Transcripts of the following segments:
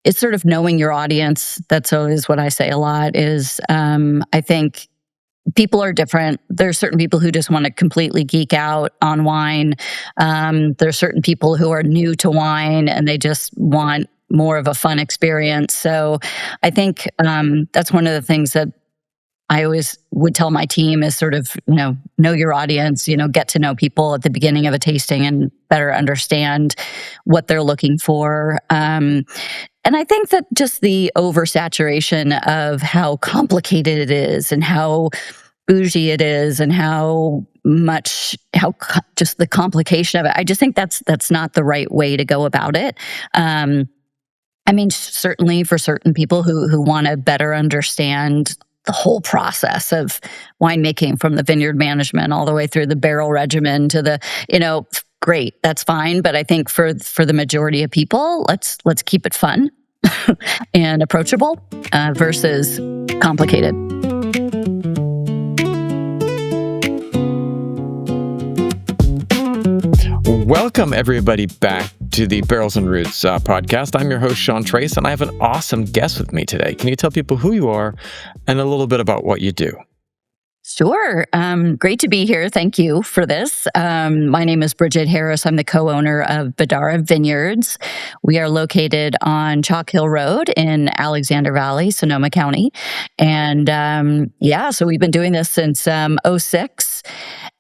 it's sort of knowing your audience. That's always what I say a lot is, I think people are different. There's certain people who just want to completely geek out on wine. There's certain people who are new to wine and they just want more of a fun experience. So I think that's one of the things that I always would tell my team is sort of, know your audience, get to know people at the beginning of a tasting and better understand what they're looking for. And I think that just the oversaturation of how complicated it is and how bougie it is and just the complication of it. I just think that's not the right way to go about it. Certainly for certain people who want to better understand the whole process of winemaking, from the vineyard management all the way through the barrel regimen to the, great, that's fine. But I think for the majority of people, let's keep it fun and approachable versus complicated. Welcome, everybody, back to the Barrels and Roots podcast. I'm your host, Sean Trace, and I have an awesome guest with me today. Can you tell people who you are and a little bit about what you do? Sure. Great to be here. Thank you for this. My name is Brigid Harris. I'm the co-owner of Bedarra Vineyards. We are located on Chalk Hill Road in Alexander Valley, Sonoma County. And so we've been doing this since 2006.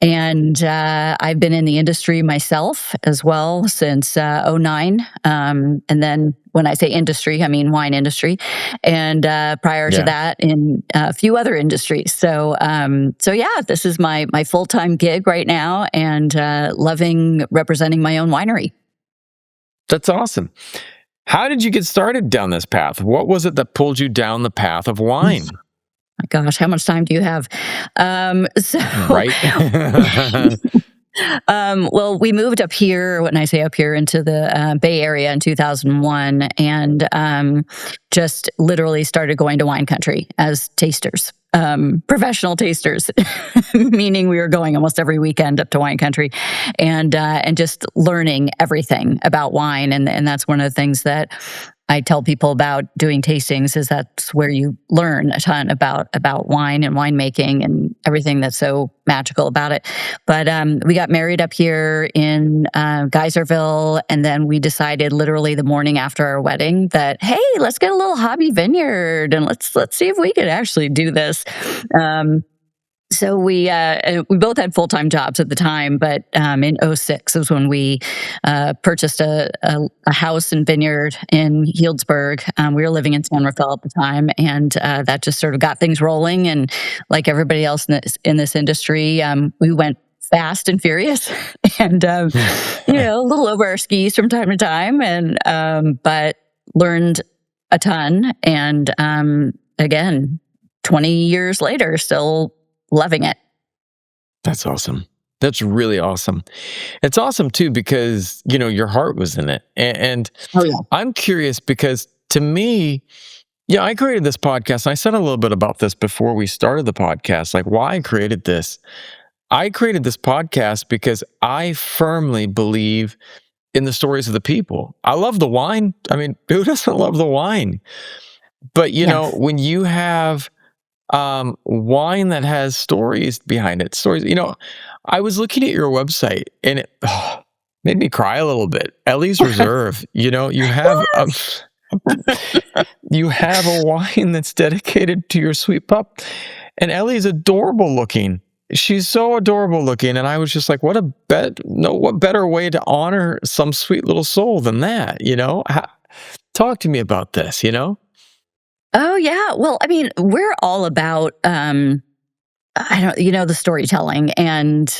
And I've been in the industry myself as well since 2009. And then when I say industry, I mean wine industry. And prior to that, in a few other industries. So this is my full-time gig right now, and loving representing my own winery. That's awesome. How did you get started down this path? What was it that pulled you down the path of wine? My gosh, how much time do you have? Right. Well, we moved up here, when I say up here, into the Bay Area in 2001, and just literally started going to wine country as tasters, professional tasters, meaning we were going almost every weekend up to wine country, and just learning everything about wine. And that's one of the things that I tell people about doing tastings, is that's where you learn a ton about wine and winemaking and everything that's so magical about it. But we got married up here in Geyserville, and then we decided literally the morning after our wedding that, hey, let's get a little hobby vineyard and let's see if we could actually do this. So we both had full-time jobs at the time, but in 2006 was when we purchased a house and vineyard in Healdsburg. We were living in San Rafael at the time, and that just sort of got things rolling. And like everybody else in this industry, we went fast and furious, and a little over our skis from time to time, and but learned a ton. And again, 20 years later, still loving it. That's awesome. That's really awesome. It's awesome too because, your heart was in it. And oh, yeah. I'm curious because to me, I created this podcast, and I said a little bit about this before we started the podcast, like why I created this. I created this podcast because I firmly believe in the stories of the people. I love the wine. I mean, who doesn't love the wine? But, when you have wine that has stories behind it. Stories, I was looking at your website and it made me cry a little bit. Ellie's Reserve, you have you have a wine that's dedicated to your sweet pup, and Ellie's adorable looking. She's so adorable looking, and I was just like, what better way to honor some sweet little soul than that? Talk to me about this. Oh, yeah. Well, I mean, we're all about, the storytelling. And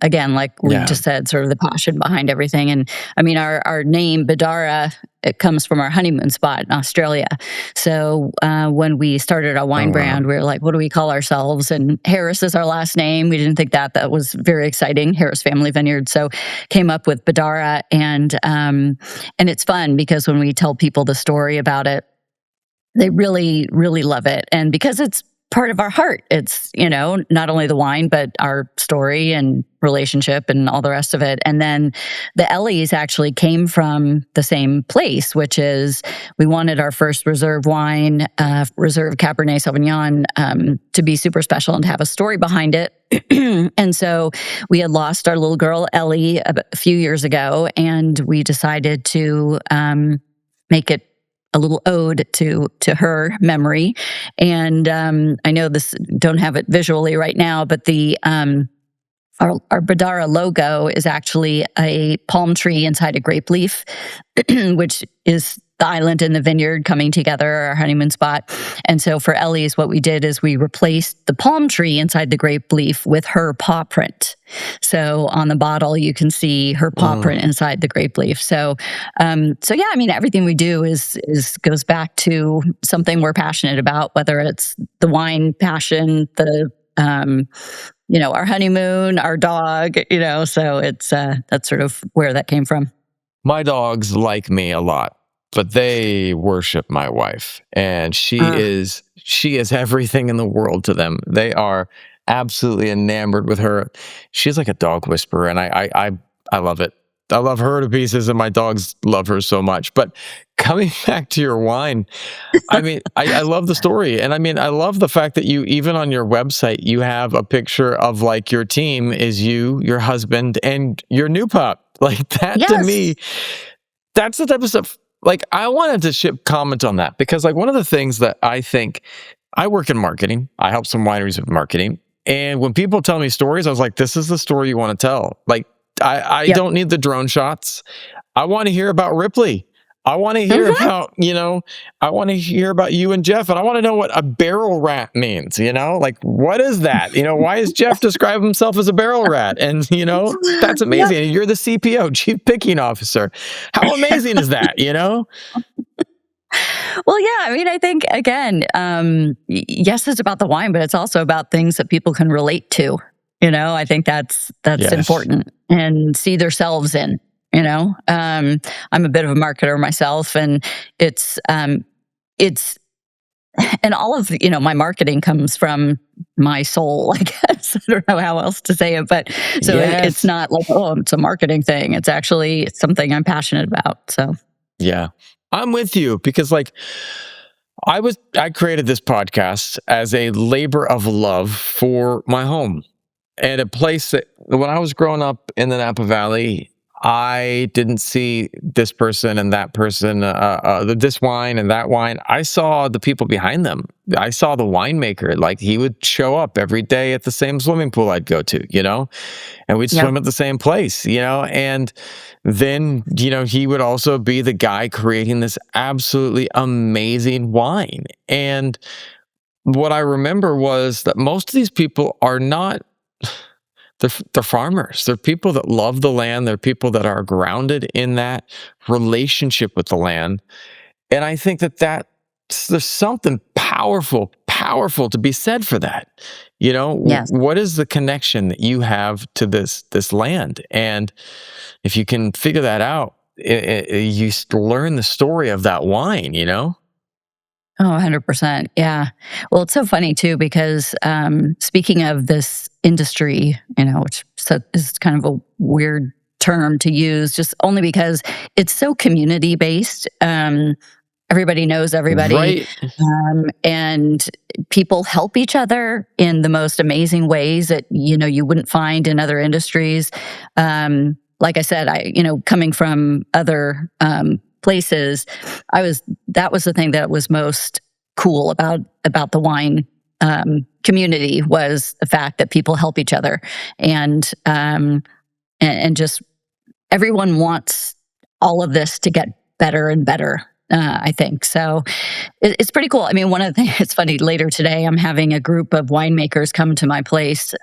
again, like we just said, sort of the passion behind everything. And I mean, our name, Bedarra, it comes from our honeymoon spot in Australia. So when we started our wine brand, we were like, what do we call ourselves? And Harris is our last name. We didn't think that was very exciting, Harris Family Vineyards. So came up with Bedarra. And it's fun because when we tell people the story about it, they really, really love it. And because it's part of our heart. It's, not only the wine, but our story and relationship and all the rest of it. And then the Ellies actually came from the same place, which is we wanted our first reserve wine, reserve Cabernet Sauvignon, to be super special and to have a story behind it. And so we had lost our little girl, Ellie, a few years ago, and we decided to make it a little ode to her memory. And I know this, don't have it visually right now, but the our Bedarra logo is actually a palm tree inside a grape leaf, which is the island and the vineyard coming together, our honeymoon spot. And so for Ellie's, what we did is we replaced the palm tree inside the grape leaf with her paw print. So on the bottle, you can see her paw print inside the grape leaf. So yeah, I mean, everything we do is goes back to something we're passionate about, whether it's the wine passion, the our honeymoon, our dog, so it's that's sort of where that came from. My dogs like me a lot, but they worship my wife, and she is everything in the world to them. They are absolutely enamored with her. She's like a dog whisperer, and I love it. I love her to pieces, and my dogs love her so much. But coming back to your wine, I mean, I love the story. And I mean, I love the fact that you, even on your website, you have a picture of like your team is you, your husband, and your new pup. Like that to me, that's the type of stuff. Like I wanted to comment on that because like one of the things that I think, I work in marketing. I help some wineries with marketing. And when people tell me stories, I was like, this is the story you want to tell. Like I don't need the drone shots. I want to hear about Ripley. I want to hear about, I want to hear about you and Jeff, and I want to know what a barrel rat means, like, what is that? Why does Jeff describe himself as a barrel rat? And, that's amazing. And you're the CPO, Chief Picking Officer. How amazing is that, Well, yeah, I mean, I think, again, yes, it's about the wine, but it's also about things that people can relate to. I think that's important and see themselves in. I'm a bit of a marketer myself, and it's and all of my marketing comes from my soul, I guess. I don't know how else to say it, but so it's not like, it's a marketing thing. It's actually something I'm passionate about. So yeah, I'm with you because like I created this podcast as a labor of love for my home and a place that when I was growing up in the Napa Valley, I didn't see this person and that person, this wine and that wine. I saw the people behind them. I saw the winemaker. Like he would show up every day at the same swimming pool I'd go to, and we'd swim at the same place, and then, he would also be the guy creating this absolutely amazing wine. And what I remember was that most of these people are not they're farmers. They're people that love the land. They're people that are grounded in that relationship with the land. And I think there's something powerful to be said for that. What is the connection that you have to this land? And if you can figure that out, you learn the story of that wine, Oh, 100%. Yeah. Well, it's so funny too, because speaking of this industry, which is kind of a weird term to use, just only because it's so community based. Everybody knows everybody. Right. And people help each other in the most amazing ways that, you wouldn't find in other industries. Like I said, coming from other places, that was the thing that was most cool about the wine community, was the fact that people help each other, and just everyone wants all of this to get better and better. I think so. It's pretty cool. I mean, one of the things, it's funny, later today, I'm having a group of winemakers come to my place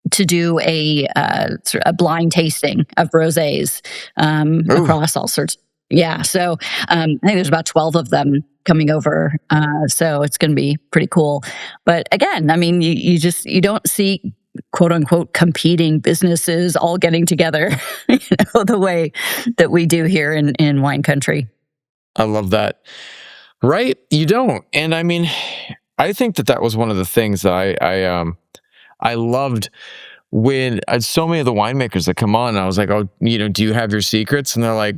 to do a blind tasting of rosés across all sorts. Yeah, so I think there's about 12 of them coming over. So it's going to be pretty cool. But again, I mean, you don't see quote unquote competing businesses all getting together, the way that we do here in wine country. I love that. Right? You don't. And I mean, I think that was one of the things that I loved when so many of the winemakers that come on. I was like, oh, do you have your secrets? And they're like,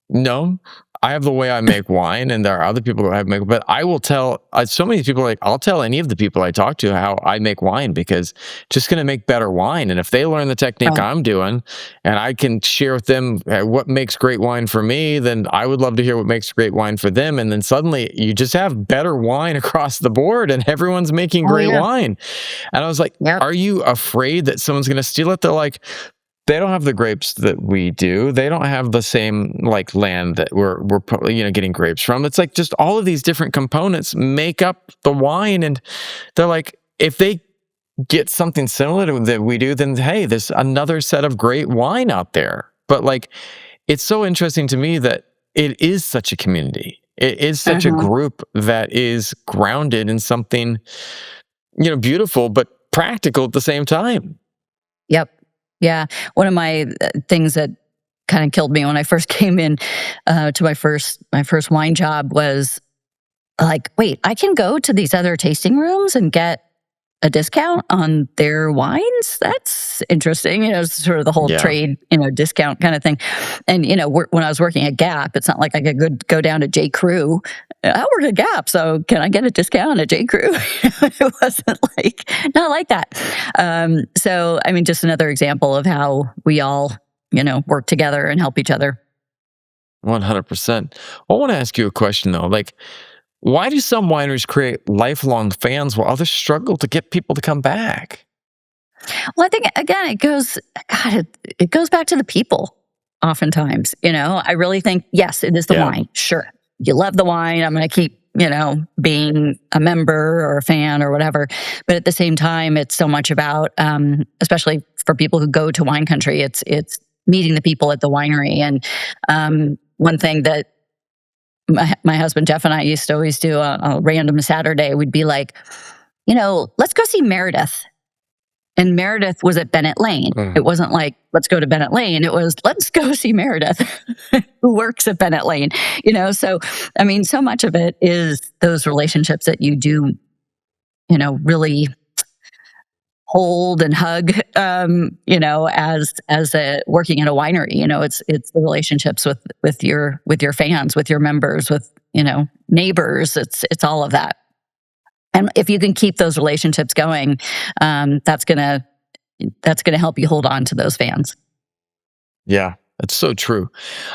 no, I have the way I make wine, and there are other people that have make. But I will tell so many people, like I'll tell any of the people I talk to how I make wine, because it's just going to make better wine. And if they learn the technique Right. I'm doing, and I can share with them what makes great wine for me, then I would love to hear what makes great wine for them. And then suddenly you just have better wine across the board, and everyone's making Oh great yeah. wine. And I was like, Yep. are you afraid that someone's going to steal it? They're like, they don't have the grapes that we do. They don't have the same like land that we're getting grapes from. It's like just all of these different components make up the wine, and they're like, if they get something similar to that we do, then hey, there's another set of great wine out there. But like, it's so interesting to me that it is such a community. It is such a Uh-huh. group that is grounded in something, beautiful but practical at the same time. Yep. Yeah. One of my things that kind of killed me when I first came in to my first wine job was like, wait, I can go to these other tasting rooms and get a discount on their wines. That's interesting. It's sort of the whole Yeah. trade, discount kind of thing. And when I was working at Gap, it's not like I could go down to J. Crew. I work at Gap, so can I get a discount at J. Crew? It wasn't like not like that. So I mean, just another example of how we all work together and help each other. 100%. I want to ask you a question though. Like, why do some wineries create lifelong fans while others struggle to get people to come back? Well, I think again, it goes back to the people. Oftentimes, I really think yes, it is the Yeah. wine. Sure, you love the wine. I'm going to keep being a member or a fan or whatever. But at the same time, it's so much about, especially for people who go to wine country. It's meeting the people at the winery. And one thing that my husband Jeff and I used to always do a random Saturday, we'd be like, let's go see Meredith. And Meredith was at Bennett Lane. Mm. It wasn't like, let's go to Bennett Lane. It was, let's go see Meredith, who works at Bennett Lane. So, I mean, so much of it is those relationships that you do, really hold and hug, as working in a winery. It's the relationships with your fans, with your members, with, neighbors. It's all of that. And if you can keep those relationships going, that's gonna help you hold on to those fans. Yeah, that's so true.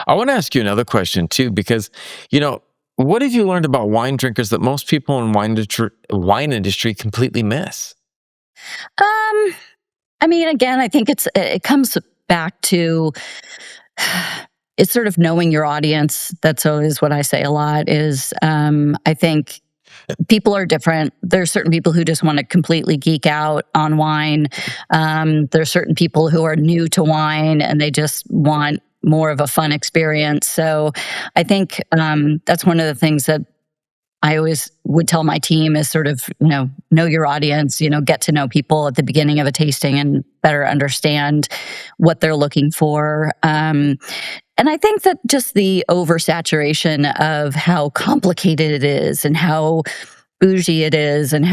I want to ask you another question too, because, what have you learned about wine drinkers that most people in wine industry completely miss? Um, I mean, again, I think it comes back to it's sort of knowing your audience. That's always what I say a lot. Is I think people are different. There's certain people who just want to completely geek out on wine. There's certain people who are new to wine and they just want more of a fun experience. So I think that's one of the things that I always would tell my team is sort of, know your audience, get to know people at the beginning of a tasting and better understand what they're looking for. And I think that just the oversaturation of how complicated it is and how bougie it is and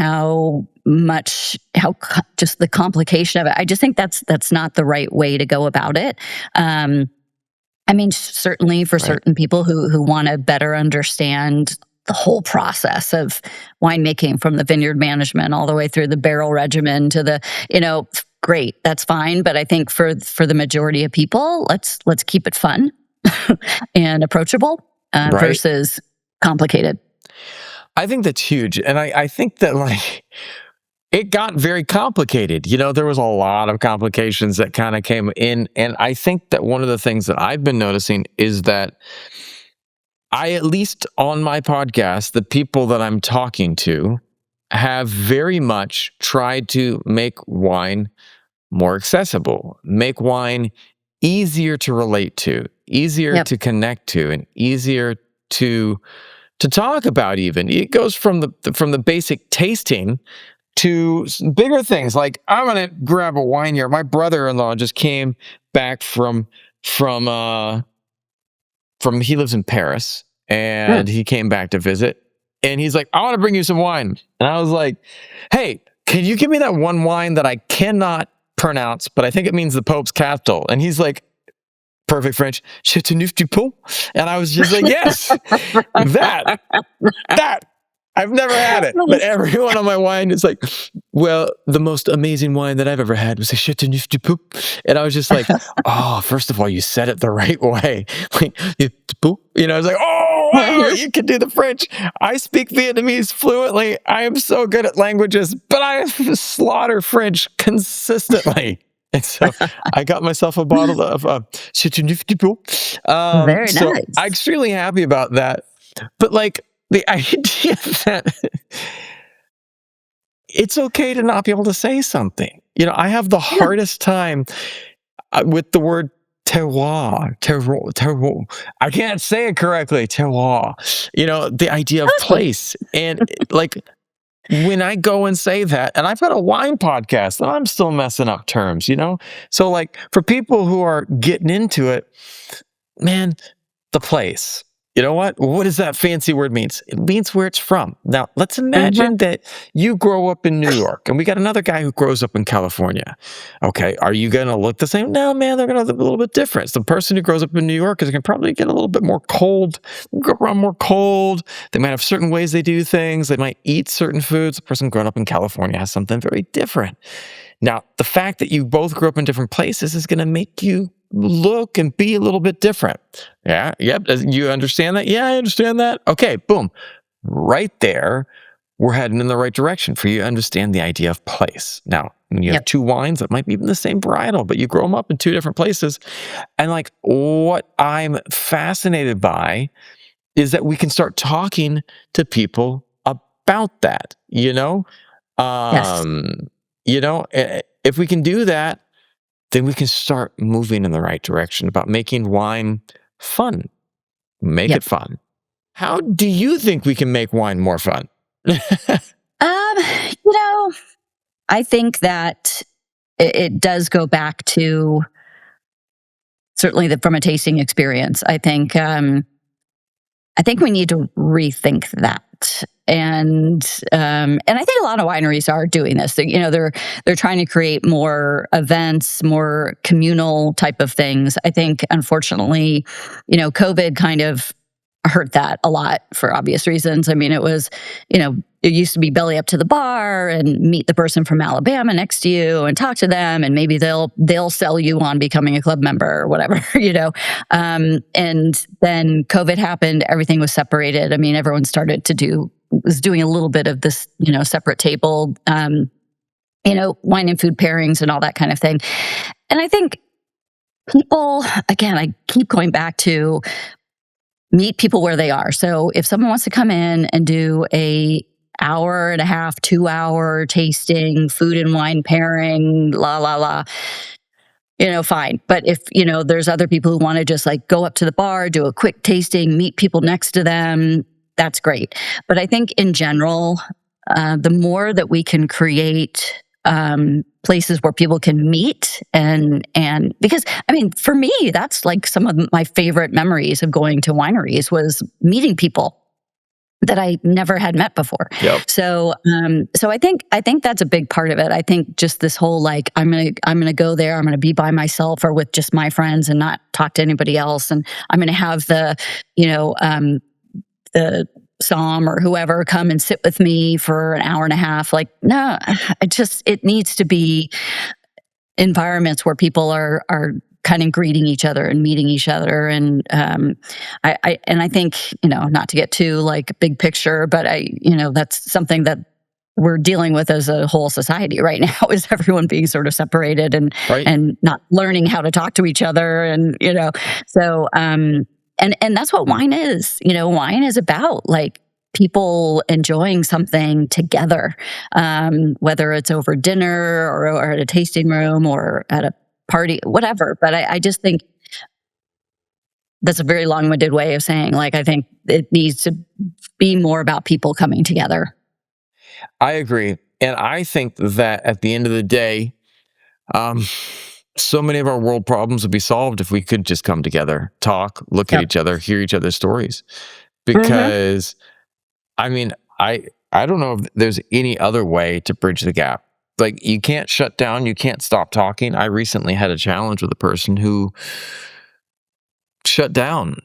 just the complication of it. I just think that's not the right way to go about it. I mean, certainly for Right. certain people who want to better understand the whole process of winemaking, from the vineyard management all the way through the barrel regimen to the, great, that's fine. But I think for the majority of people, let's keep it fun and approachable Right. versus complicated. I think that's huge. And I think that like it got very complicated. There was a lot of complications that kind of came in. And I think that one of the things that I've been noticing is that at least on my podcast, the people that I'm talking to have very much tried to make wine more accessible, make wine easier to relate to, easier Yep. to connect to, and easier to talk about. Even it goes from the basic tasting to bigger things. Like, I'm gonna grab a wine here. My brother-in-law just came back from he lives in Paris, and he came back to visit. And he's like, I want to bring you some wine. And I was like, hey, can you give me that one wine that I cannot pronounce, but I think it means the Pope's capital? And he's like, perfect French, Chateauneuf du Pot. And I was just like, yes, that. I've never had it, but everyone on my wine is like, well, the most amazing wine that I've ever had was a Chateauneuf du Pot. And I was just like, oh, first of all, you said it the right way. Like, I was like, oh, wow, you can do the French. I speak Vietnamese fluently. I am so good at languages, but I slaughter French consistently. And so I got myself a bottle of Chateauneuf du Pot. Very so nice. I'm extremely happy about that. But like, the idea that it's okay to not be able to say something. I have the hardest time with the word terroir. I can't say it correctly. Terroir. The idea of place. And like, when I go and say that, and I've got a wine podcast, and I'm still messing up terms, So like, for people who are getting into it, man, the place. You know what? What does that fancy word mean? It means where it's from. Now, let's imagine that you grow up in New York, and we got another guy who grows up in California. Okay, are you going to look the same? No, man, they're going to look a little bit different. The person who grows up in New York is going to probably get a little bit more cold, grow around more cold. They might have certain ways they do things. They might eat certain foods. The person growing up in California has something very different. Now, the fact that you both grew up in different places is going to make you look and be a little bit different. Yeah. Yep. You understand that? Yeah, I understand that. Okay. Boom. Right there. We're heading in the right direction for you to understand the idea of place. Now, when you have two wines that might be even the same varietal, but you grow them up in two different places. And like, what I'm fascinated by is that we can start talking to people about that, Yes. If we can do that, then we can start moving in the right direction about making wine fun. Make it fun. How do you think we can make wine more fun? I think that it does go back to certainly from a tasting experience. I think we need to rethink that. And I think a lot of wineries are doing this. They're trying to create more events, more communal type of things. I think, unfortunately, COVID kind of hurt that a lot for obvious reasons. I mean, it was, it used to be belly up to the bar and meet the person from Alabama next to you and talk to them, and maybe they'll sell you on becoming a club member or whatever, And then COVID happened, everything was separated. I mean, everyone was doing a little bit of this, separate table, wine and food pairings and all that kind of thing. And I think people, again, I keep going back to meet people where they are. So if someone wants to come in and do a hour and a half, 2 hour tasting, food and wine pairing, fine. But if, there's other people who want to just like go up to the bar, do a quick tasting, meet people next to them, that's great. But I think in general, the more that we can create places where people can meet and because I mean, for me, that's like some of my favorite memories of going to wineries was meeting people that I never had met before. Yep. So I think that's a big part of it. I think just this whole like I'm gonna go there, I'm gonna be by myself or with just my friends and not talk to anybody else, and I'm gonna have the Som or whoever come and sit with me for an hour and a half. Like, no, it needs to be environments where people are kind of greeting each other and meeting each other. And I think, not to get too like big picture, but that's something that we're dealing with as a whole society right now is everyone being sort of separated and not learning how to talk to each other. And, so, and that's what wine is. Wine is about like people enjoying something together, whether it's over dinner or at a tasting room or at a party, whatever. But I just think that's a very long-winded way of saying, like, I think it needs to be more about people coming together. I agree. And I think that at the end of the day, so many of our world problems would be solved if we could just come together, talk, look at each other, hear each other's stories. Because I mean, I don't know if there's any other way to bridge the gap. Like, you can't shut down, you can't stop talking. I recently had a challenge with a person who shut down,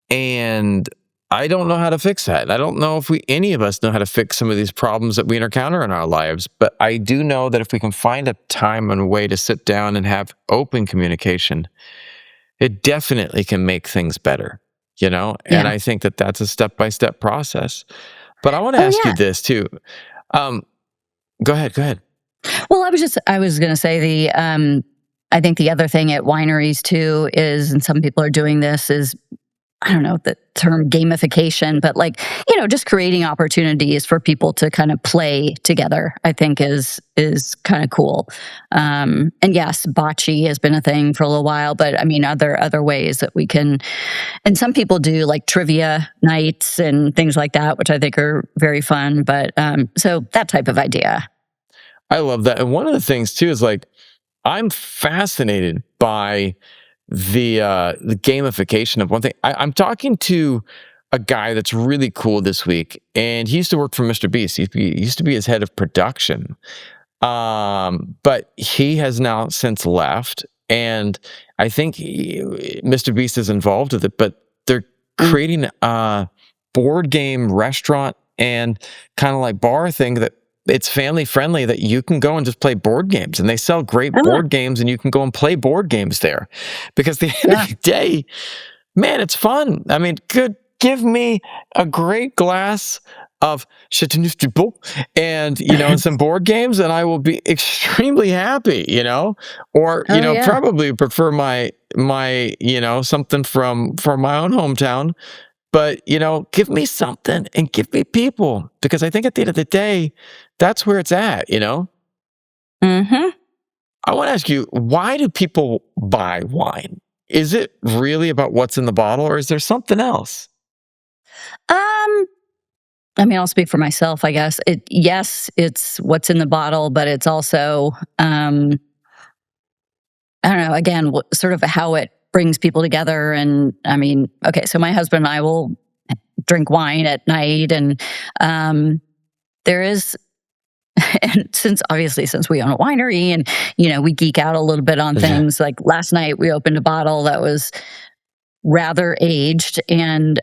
and I don't know how to fix that. I don't know if any of us know how to fix some of these problems that we encounter in our lives, but I do know that if we can find a time and a way to sit down and have open communication, it definitely can make things better, you know? And Yeah. I think that that's a step-by-step process. But I want to Oh, ask you yeah. this too. Um, Go ahead, go ahead. Well, I was going to say I think the other thing at wineries too is, and some people are doing this, is I don't know the term gamification, but like, just creating opportunities for people to kind of play together, I think is kind of cool. And yes, bocce has been a thing for a little while, but I mean, other ways that we can, and some people do like trivia nights and things like that, which I think are very fun. But so that type of idea. I love that. And one of the things too is like, I'm fascinated by the gamification of one thing. I'm talking to a guy that's really cool this week, and he used to work for Mr. Beast. He used to be his head of production, but he has now since left, and I think Mr. Beast is involved with it. But they're Mm. creating a board game restaurant and kind of like bar thing that it's family friendly, that you can go and just play board games, and they sell great Ah, board games, and you can go and play board games there, because at the end yeah. of the day, man, it's fun. I mean, give me a great glass of Chateauneuf-du-Pape and, and some board games, and I will be extremely happy, or, Oh, yeah. probably prefer my, something from my own hometown. But, give me something and give me people, because I think at the end of the day, that's where it's at. Hmm. I want to ask you, why do people buy wine? Is it really about what's in the bottle, or is there something else? Um, I mean, I'll speak for myself, I guess. Yes, it's what's in the bottle, but it's also, I don't know, again, sort of how it brings people together. And I mean, okay, so my husband and I will drink wine at night, and there is, and since we own a winery, and we geek out a little bit on Yeah. things. Like last night, we opened a bottle that was rather aged, and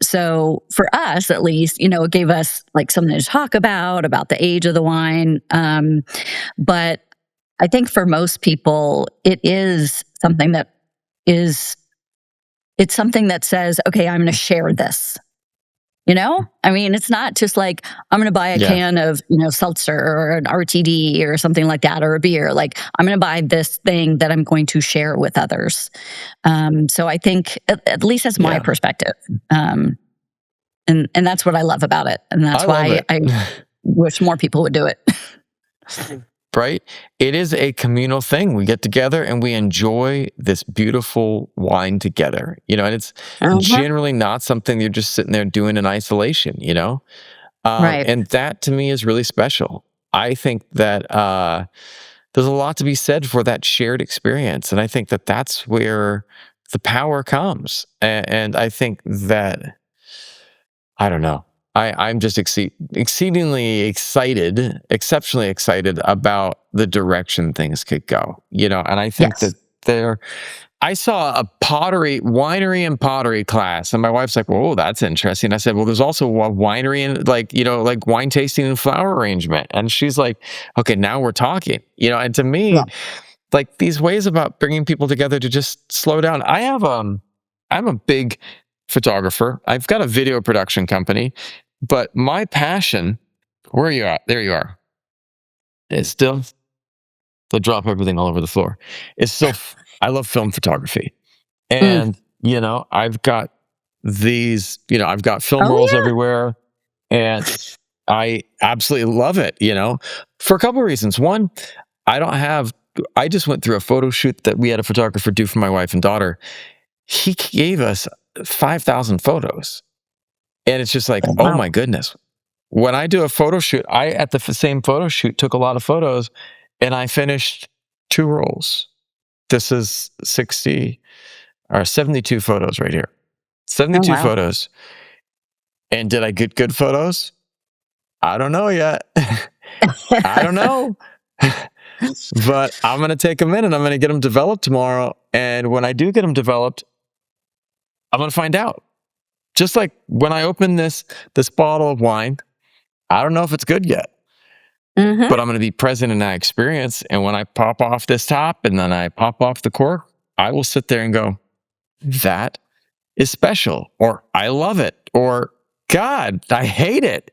so for us at least, it gave us like something to talk about the age of the wine. But I think for most people, is it's something that says, okay, I'm going to share this. I mean, it's not just like I'm going to buy a Yeah. can of seltzer or an RTD or something like that, or a beer. Like I'm going to buy this thing that I'm going to share with others. So I think at least that's my Yeah. perspective, and that's what I love about it, and that's I love why it. I wish more people would do it. Right? It is a communal thing. We get together and we enjoy this beautiful wine together, and it's Uh-huh. generally not something you're just sitting there doing in isolation. Right. And that to me is really special. I think that there's a lot to be said for that shared experience. And I think that that's where the power comes. And I think that, I don't know. I'm just exceedingly excited, exceptionally excited about the direction things could go, and I think that Yes. I saw a winery and pottery class, and my wife's like, "Whoa, that's interesting." I said, "Well, there's also a winery and like wine tasting and flower arrangement." And she's like, "Okay, now we're talking." And to Yeah. me, like these ways about bringing people together to just slow down. I'm a big photographer. I've got a video production company, but my passion, where are you at? There you are. It's still, they'll drop everything all over the floor. It's still, I love film photography. Mm. And, I've got I've got film Oh rolls yeah. everywhere, and I absolutely love it, for a couple of reasons. One, I don't have, I just went through a photo shoot that we had a photographer do for my wife and daughter. He gave us 5,000 photos. And it's just like, Oh, oh wow. my goodness. When I do a photo shoot, I, at the same photo shoot, took a lot of photos, and I finished 2 rolls. This is 60 or 72 photos right here. Oh 72 wow. photos. And did I get good photos? I don't know yet. I don't know. But I'm going to take them in and I'm going to get them developed tomorrow. And when I do get them developed, I'm going to find out. Just like when I open this bottle of wine, I don't know if it's good yet. Mm-hmm. But I'm going to be present in that experience. And when I pop off this top and then I pop off the cork, I will sit there and go, that is special, or I love it, or God, I hate it.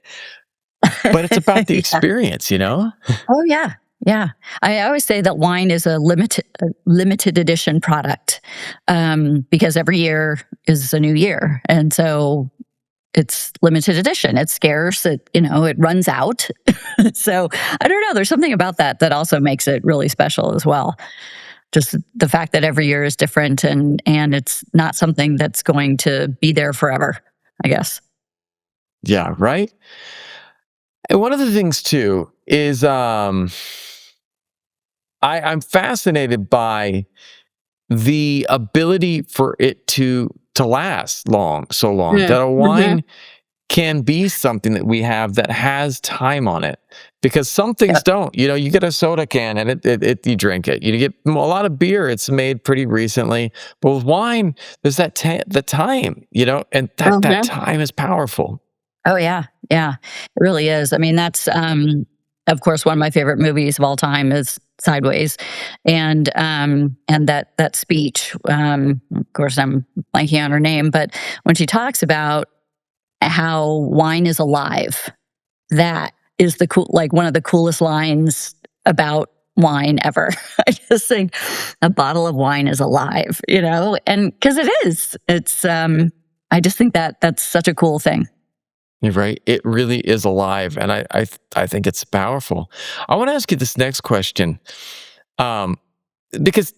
But it's about the experience, you know? Oh, yeah. Yeah. I always say that wine is a limited edition product, because every year is a new year. And so it's limited edition. It's scarce. It runs out. So I don't know. There's something about that also makes it really special as well. Just the fact that every year is different and it's not something that's going to be there forever, I guess. Yeah, right? And one of the things too is I'm fascinated by the ability for it to last so long. Yeah. That a wine can be something that we have that has time on it, because some things Yep. don't. You get a soda can and you drink it. You get a lot of beer, it's made pretty recently, but with wine, there's the time, and that time is powerful. Oh, yeah. Yeah. It really is. I mean, that's, of course, one of my favorite movies of all time is Sideways. And that speech, of course, I'm blanking on her name, but when she talks about how wine is alive, that is one of the coolest lines about wine ever. I just think a bottle of wine is alive, and because it is, I just think that's such a cool thing. You're right. It really is alive, and I think it's powerful. I want to ask you this next question, because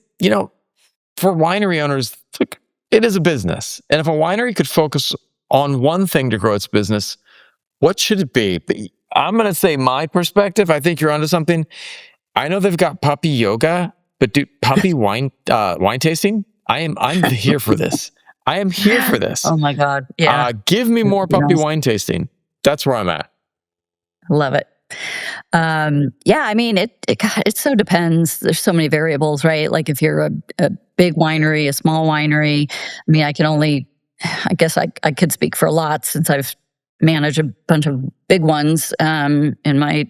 for winery owners, look, it is a business, and if a winery could focus on one thing to grow its business, what should it be? I'm going to say my perspective. I think you're onto something. I know they've got puppy yoga, but puppy wine tasting. I'm here for this. I am here for this. Oh my God. Yeah. Give me more puppy wine tasting. That's where I'm at. Love it. Yeah, I mean, God, it so depends. There's so many variables, right? Like if you're a big winery, a small winery, I mean, I guess I could speak for a lot since I've managed a bunch of big ones in my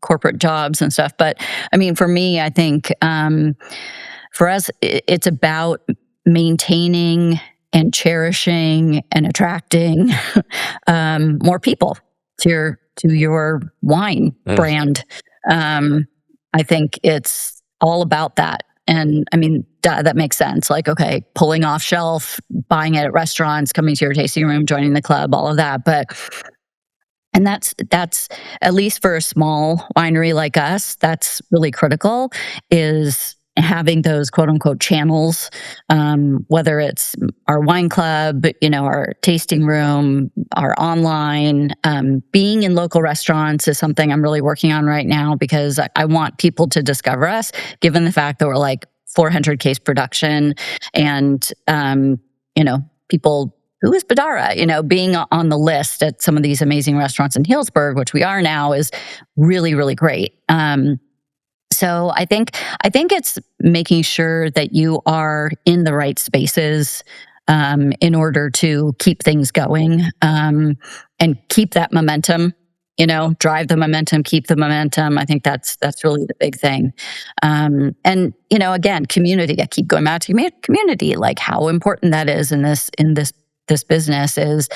corporate jobs and stuff. But I mean, for me, I think for us, it's about maintaining and cherishing and attracting more people to your wine brand. I think it's all about that. And I mean, that makes sense. Like, okay, pulling off shelf, buying it at restaurants, coming to your tasting room, joining the club, all of that. And that's at least for a small winery like us, that's really critical, is having those quote unquote channels, whether it's our wine club, our tasting room, our online, being in local restaurants is something I'm really working on right now, because I want people to discover us, given the fact that we're like 400 case production and, people, who is Bedarra, being on the list at some of these amazing restaurants in Healdsburg, which we are now, is really, really great. So I think it's making sure that you are in the right spaces in order to keep things going and keep that momentum. Drive the momentum, keep the momentum. I think that's really the big thing. And again, community. I keep going back to community. Like how important that is in this business is.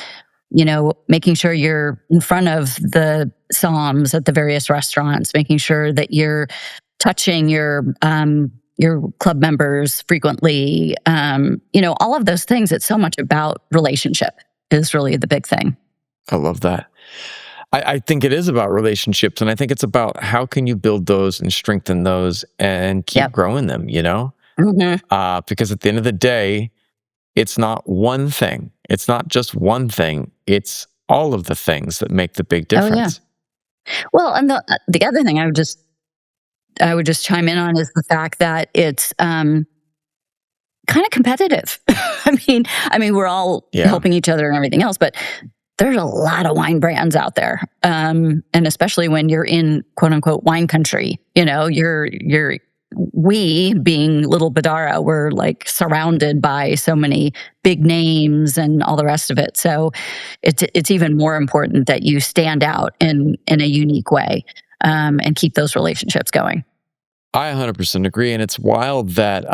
Making sure you're in front of the somms at the various restaurants, making sure that you're touching your club members frequently. All of those things. It's so much about relationship is really the big thing. I love that. I think it is about relationships, and I think it's about how can you build those and strengthen those and keep growing them, because at the end of the day, it's not one thing. It's not just one thing. It's all of the things that make the big difference. Oh, yeah. Well, and the other thing I would just chime in on is the fact that it's kind of competitive. I mean, we're all helping each other and everything else, but there's a lot of wine brands out there. And especially when you're in quote unquote wine country, we being little Bedarra, we're like surrounded by so many big names and all the rest of it. So it's even more important that you stand out in a unique way, and keep those relationships going. I 100% agree. And it's wild that,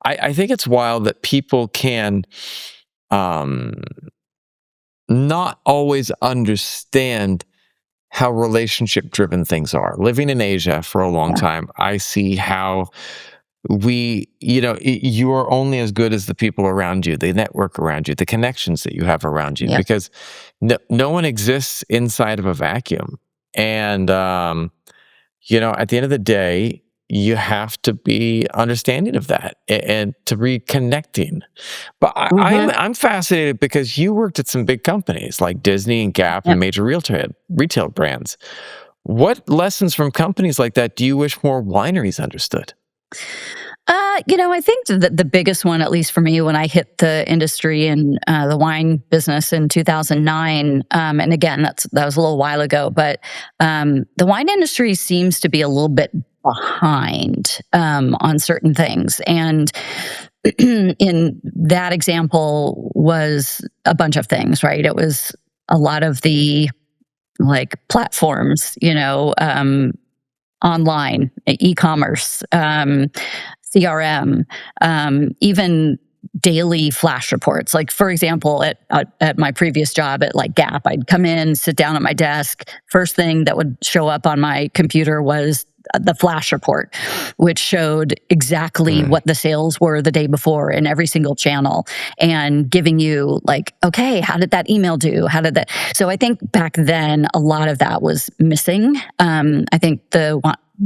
I think it's wild that people can, um, not always understand how relationship driven things are. Living in Asia for a long Yeah. time, I see how you are only as good as the people around you, the network around you, the connections that you have around you, Yep. because no one exists inside of a vacuum. And, at the end of the day, you have to be understanding of that and to be connecting. But Mm-hmm. I'm fascinated because you worked at some big companies like Disney and Gap and Yep. major retail brands. What lessons from companies like that do you wish more wineries understood? I think that the biggest one, at least for me, when I hit the industry and the wine business in 2009, and again, that was a little while ago, but the wine industry seems to be a little bit behind on certain things. And in that example was a bunch of things, right? It was a lot of the like platforms, online, e-commerce, CRM, even daily flash reports. Like for example, at my previous job at like Gap, I'd come in, sit down at my desk. First thing that would show up on my computer was the flash report, which showed exactly Mm. what the sales were the day before in every single channel, and giving you like, okay, how did that email do? How did that? So I think back then a lot of that was missing. I think the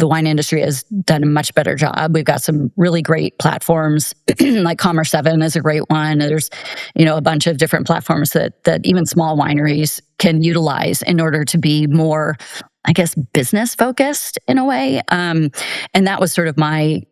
wine industry has done a much better job. We've got some really great platforms, like Commerce 7 is a great one. There's, a bunch of different platforms that even small wineries can utilize in order to be more, I guess, business focused in a way. And that was sort of my,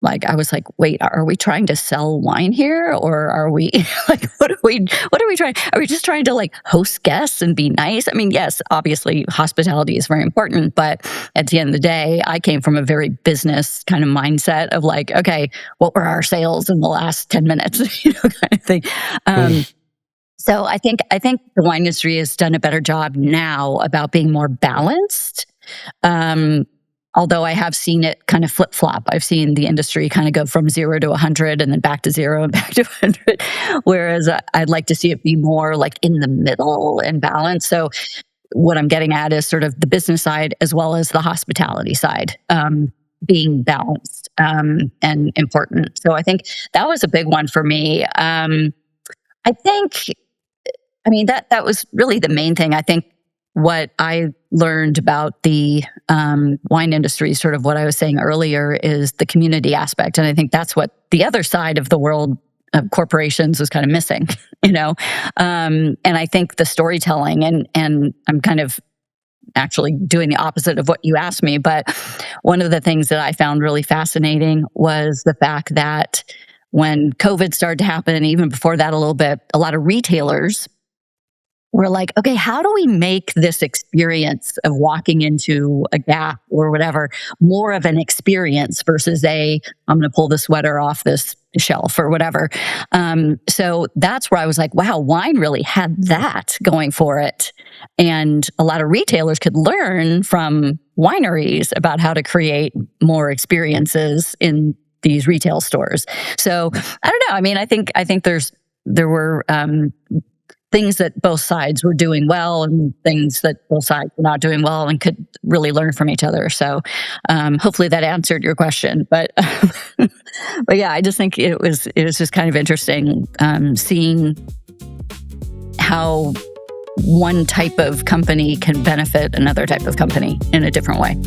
like, I was like, wait, are we trying to sell wine here? Or are we like, what are we trying? Are we just trying to like host guests and be nice? I mean, yes, obviously hospitality is very important, but at the end of the day, I came from a very business kind of mindset of like, okay, what were our sales in the last 10 minutes, kind of thing. So I think the wine industry has done a better job now about being more balanced. Although I have seen it kind of flip flop. I've seen the industry kind of go from 0 to 100 and then back to 0 and back to 100. Whereas I'd like to see it be more like in the middle and balanced. So what I'm getting at is sort of the business side as well as the hospitality side, being balanced, and important. So I think that was a big one for me. That was really the main thing. I think what I learned about the wine industry, sort of what I was saying earlier, is the community aspect. And I think that's what the other side of the world of corporations was kind of missing, And I think the storytelling, and I'm kind of actually doing the opposite of what you asked me, but one of the things that I found really fascinating was the fact that when COVID started to happen, and even before that a little bit, a lot of retailers we're like, okay, how do we make this experience of walking into a Gap or whatever more of an experience versus I'm going to pull the sweater off this shelf or whatever. So that's where I was like, wow, wine really had that going for it. And a lot of retailers could learn from wineries about how to create more experiences in these retail stores. So I don't know. I mean, I think there were things that both sides were doing well and things that both sides were not doing well, and could really learn from each other. So hopefully that answered your question. But but yeah, I just think it was just kind of interesting seeing how one type of company can benefit another type of company in a different way.